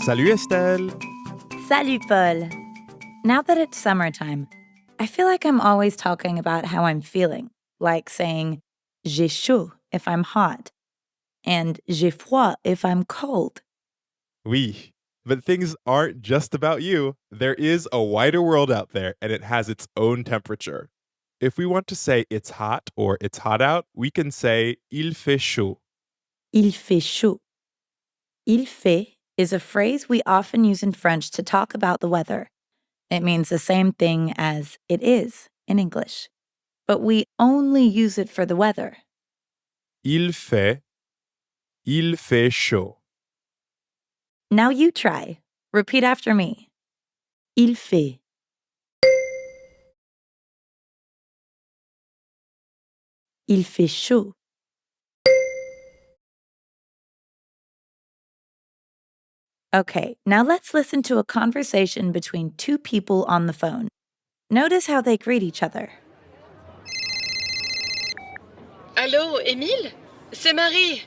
Salut Estelle! Salut, Paul. Now that it's summertime, I feel like I'm always talking about how I'm feeling, like saying j'ai chaud if I'm hot and j'ai froid if I'm cold. Oui, but things aren't just about you. There is a wider world out there, and it has its own temperature. If we want to say it's hot or it's hot out, we can say il fait chaud. Il fait chaud. Il fait is a phrase we often use in French to talk about the weather. It means the same thing as it is in English, but we only use it for the weather. Il fait chaud. Now you try. Repeat after me. Il fait. Il fait chaud. Okay, now let's listen to a conversation between two people on the phone. Notice how they greet each other. Allô, Émile? C'est Marie.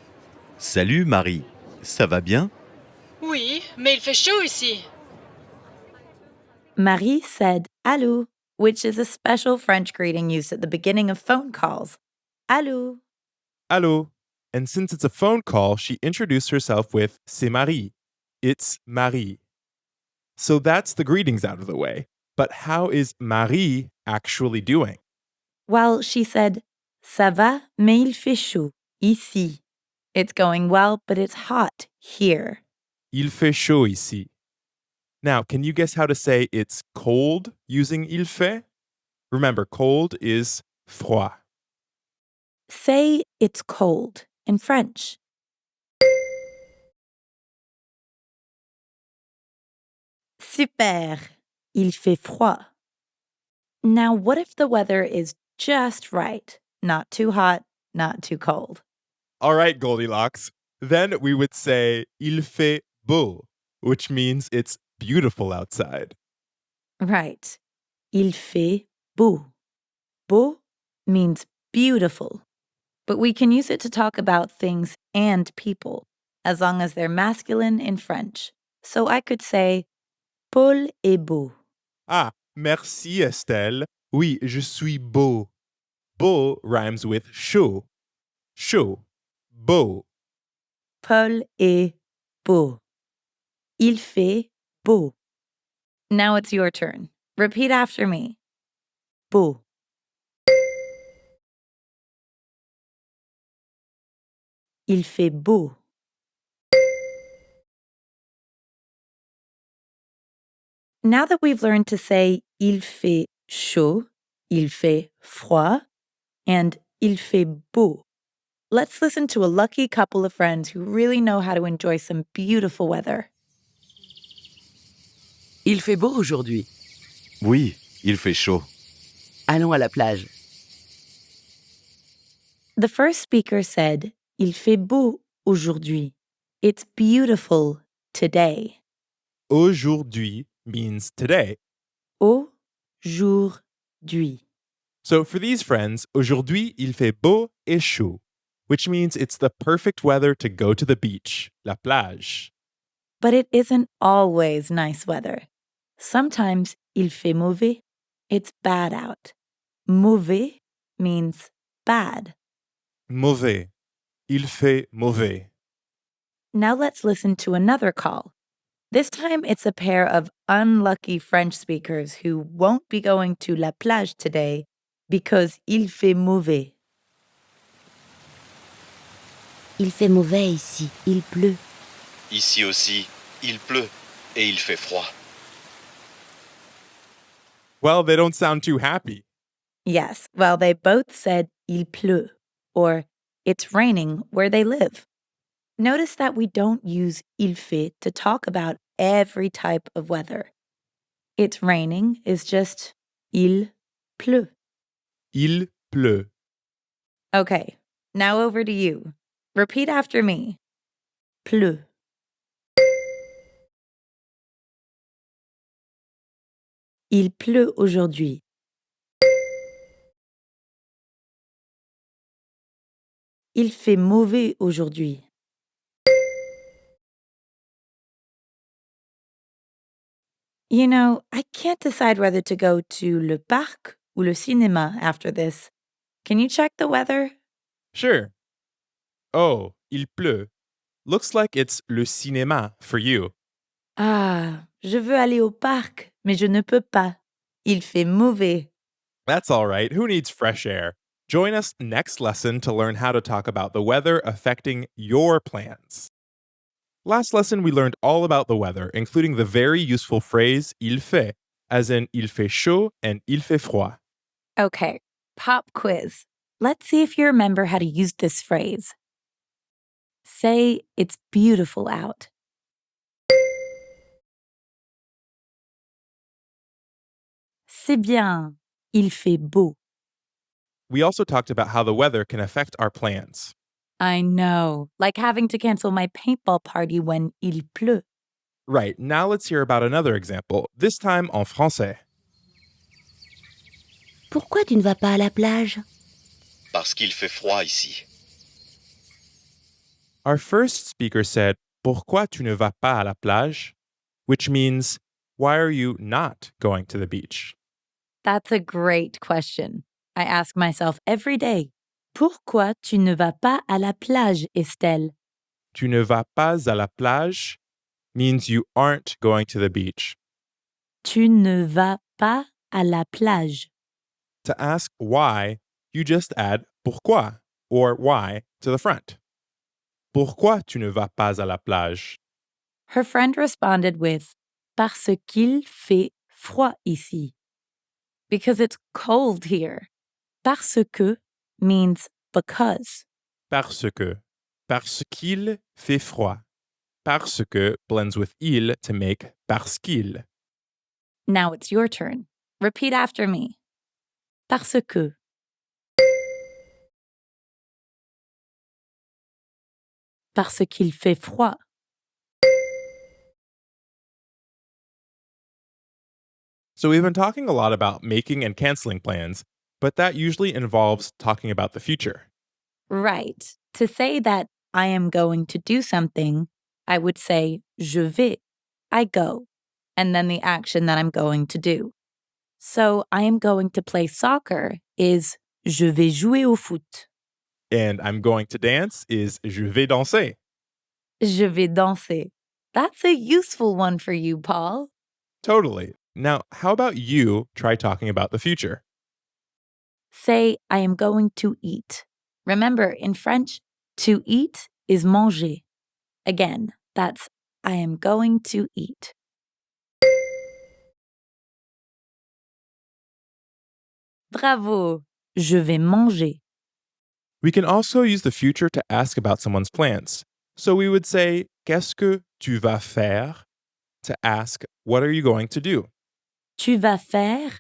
Salut Marie, ça va bien? Oui, mais il fait chaud ici. Marie said allô, which is a special French greeting used at the beginning of phone calls. Allô. Allô? And since it's a phone call, she introduced herself with c'est Marie. It's Marie. So that's the greetings out of the way. But how is Marie actually doing? Well, she said, ça va, mais il fait chaud, ici. It's going well, but it's hot here. Il fait chaud ici. Now, can you guess how to say it's cold using il fait? Remember, cold is froid. Say it's cold in French. Super. Il fait froid. Now, what if the weather is just right? Not too hot, not too cold. All right, Goldilocks. Then we would say il fait beau, which means it's beautiful outside. Right. Il fait beau. Beau means beautiful, but we can use it to talk about things and people, as long as they're masculine in French. So I could say, Paul est beau. Ah, merci Estelle. Oui, je suis beau. Beau rhymes with chaud. Chaud. Beau. Paul est beau. Il fait beau. Now it's your turn. Repeat after me. Beau. Il fait beau. Now that we've learned to say il fait chaud, il fait froid, and il fait beau, let's listen to a lucky couple of friends who really know how to enjoy some beautiful weather. Il fait beau aujourd'hui. Oui, il fait chaud. Allons à la plage. The first speaker said, il fait beau aujourd'hui. It's beautiful today. Aujourd'hui means today. Aujourd'hui. So for these friends, aujourd'hui il fait beau et chaud, which means it's the perfect weather to go to the beach, la plage. But it isn't always nice weather. Sometimes il fait mauvais. It's bad out. Mauvais means bad. Mauvais. Il fait mauvais. Now let's listen to another call. This time it's a pair of unlucky French speakers who won't be going to la plage today because il fait mauvais. Il fait mauvais ici, il pleut. Ici aussi, il pleut et il fait froid. Well, they don't sound too happy. Yes, well, they both said il pleut, or it's raining where they live. Notice that we don't use il fait to talk about every type of weather. It's raining is just il pleut. Il pleut. Okay, now over to you. Repeat after me. Pleut. Il pleut aujourd'hui. Il fait mauvais aujourd'hui. You know, I can't decide whether to go to le parc ou le cinéma after this. Can you check the weather? Sure. Oh, il pleut. Looks like it's le cinéma for you. Ah, je veux aller au parc, mais je ne peux pas. Il fait mauvais. That's all right. Who needs fresh air? Join us next lesson to learn how to talk about the weather affecting your plans. Last lesson, we learned all about the weather, including the very useful phrase il fait, as in il fait chaud and il fait froid. Okay, pop quiz. Let's see if you remember how to use this phrase. Say it's beautiful out. C'est bien. Il fait beau. We also talked about how the weather can affect our plans. I know, like having to cancel my paintball party when il pleut. Right, now let's hear about another example, this time en français. Pourquoi tu ne vas pas à la plage? Parce qu'il fait froid ici. Our first speaker said, Pourquoi tu ne vas pas à la plage? Which means, why are you not going to the beach? That's a great question. I ask myself every day, pourquoi tu ne vas pas à la plage, Estelle? Tu ne vas pas à la plage means you aren't going to the beach. Tu ne vas pas à la plage. To ask why, you just add pourquoi or why to the front. Pourquoi tu ne vas pas à la plage? Her friend responded with, parce qu'il fait froid ici. Because it's cold here. Parce que means because. Parce que. Parce qu'il fait froid. Parce que blends with il to make parce qu'il. Now it's your turn. Repeat after me. Parce que. Parce qu'il fait froid. So we've been talking a lot about making and canceling plans, but that usually involves talking about the future. Right. To say that I am going to do something, I would say je vais. I go. And then the action that I'm going to do. So I am going to play soccer is je vais jouer au foot. And I'm going to dance is je vais danser. Je vais danser. That's a useful one for you, Paul. Totally. Now, how about you try talking about the future? Say, I am going to eat. Remember, in French, to eat is manger. Again, that's I am going to eat. Bravo! Je vais manger. We can also use the future to ask about someone's plans. So we would say, Qu'est-ce que tu vas faire? To ask, what are you going to do? Tu vas faire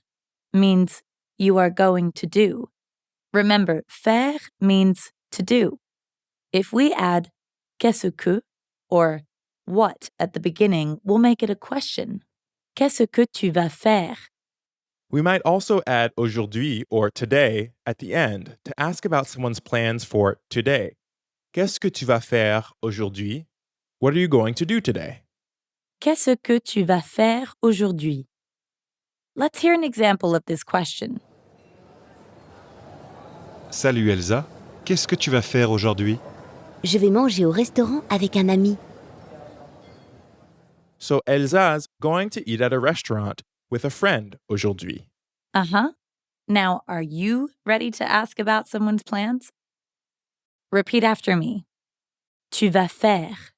means you are going to do. Remember, faire means to do. If we add qu'est-ce que or what at the beginning, we'll make it a question. Qu'est-ce que tu vas faire? We might also add aujourd'hui or today at the end to ask about someone's plans for today. Qu'est-ce que tu vas faire aujourd'hui? What are you going to do today? Qu'est-ce que tu vas faire aujourd'hui? Let's hear an example of this question. Salut Elsa, qu'est-ce que tu vas faire aujourd'hui? Je vais manger au restaurant avec un ami. So Elsa's going to eat at a restaurant with a friend aujourd'hui. Uh-huh. Now, are you ready to ask about someone's plans? Repeat after me. Tu vas faire.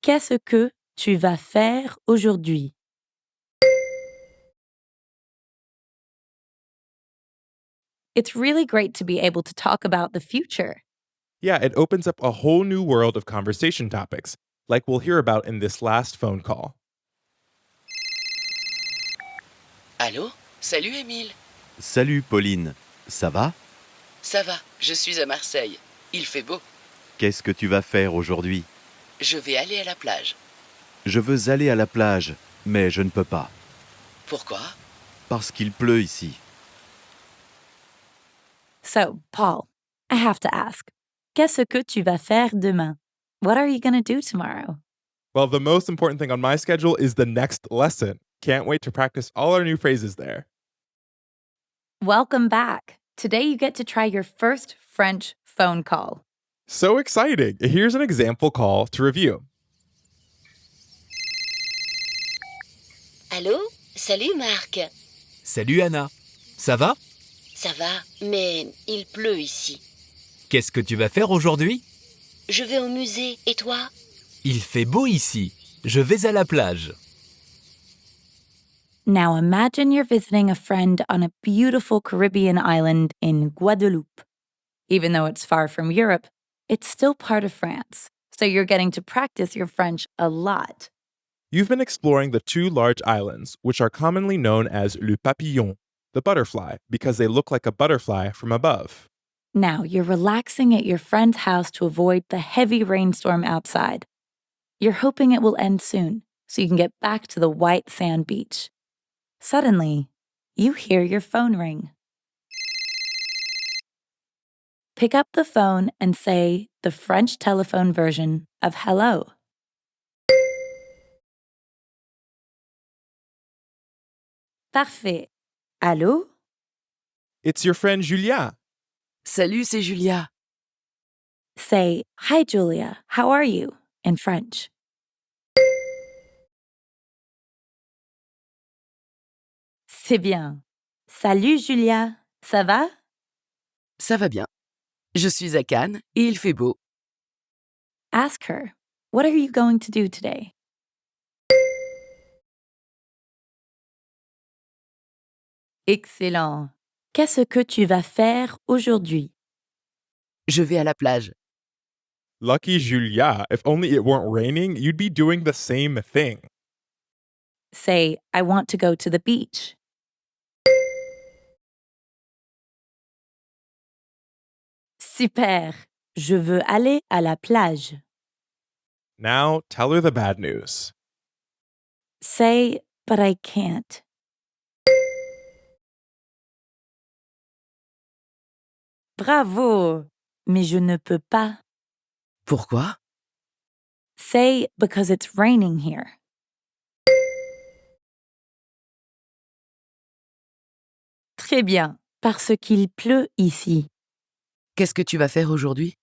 Qu'est-ce que tu vas faire aujourd'hui? It's really great to be able to talk about the future. Yeah, it opens up a whole new world of conversation topics, like we'll hear about in this last phone call. Allô? Salut Émile. Salut Pauline, ça va? Ça va, je suis à Marseille. Il fait beau. Qu'est-ce que tu vas faire aujourd'hui? Je vais aller à la plage. Je veux aller à la plage, mais je ne peux pas, Pourquoi? parce qu'il pleut ici. So, Paul, I have to ask. Qu'est-ce que tu vas faire demain? What are you going to do tomorrow? Well, the most important thing on my schedule is the next lesson. Can't wait to practice all our new phrases there. Welcome back. Today you get to try your first French phone call. So exciting! Here's an example call to review. Allô? Salut Marc. Salut Anna. Ça va? Ça va, mais il pleut ici. Qu'est-ce que tu vas faire aujourd'hui? Je vais au musée, et toi? Il fait beau ici. Je vais à la plage. Now imagine you're visiting a friend on a beautiful Caribbean island in Guadeloupe. Even though it's far from Europe, it's still part of France, so you're getting to practice your French a lot. You've been exploring the two large islands, which are commonly known as le papillon, the butterfly, because they look like a butterfly from above. Now you're relaxing at your friend's house to avoid the heavy rainstorm outside. You're hoping it will end soon, so you can get back to the white sand beach. Suddenly, you hear your phone ring. Pick up the phone and say the French telephone version of hello. Parfait. Allô? It's your friend Julia. Salut, c'est Julia. Say, hi, Julia, how are you? In French. C'est bien. Salut, Julia. Ça va? Ça va bien. Je suis à Cannes et il fait beau. Ask her, what are you going to do today? Excellent. Qu'est-ce que tu vas faire aujourd'hui? Je vais à la plage. Lucky Julia, if only it weren't raining, you'd be doing the same thing. Say, I want to go to the beach. Super. Je veux aller à la plage. Now, tell her the bad news. Say, but I can't. Bravo! Mais je ne peux pas. Pourquoi? Say, because it's raining here. Très bien, parce qu'il pleut ici. Qu'est-ce que tu vas faire aujourd'hui?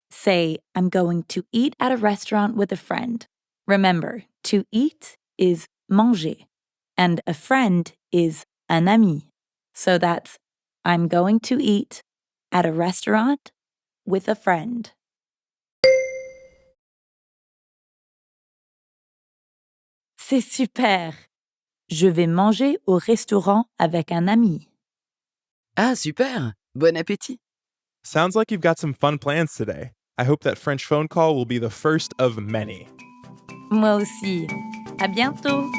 Say, I'm going to eat at a restaurant with a friend. Remember, to eat is manger, and a friend is un ami. So that's, I'm going to eat at a restaurant with a friend. C'est super! Je vais manger au restaurant avec un ami. Ah, super! Bon appétit! Sounds like you've got some fun plans today. I hope that French phone call will be the first of many. Moi aussi. À bientôt!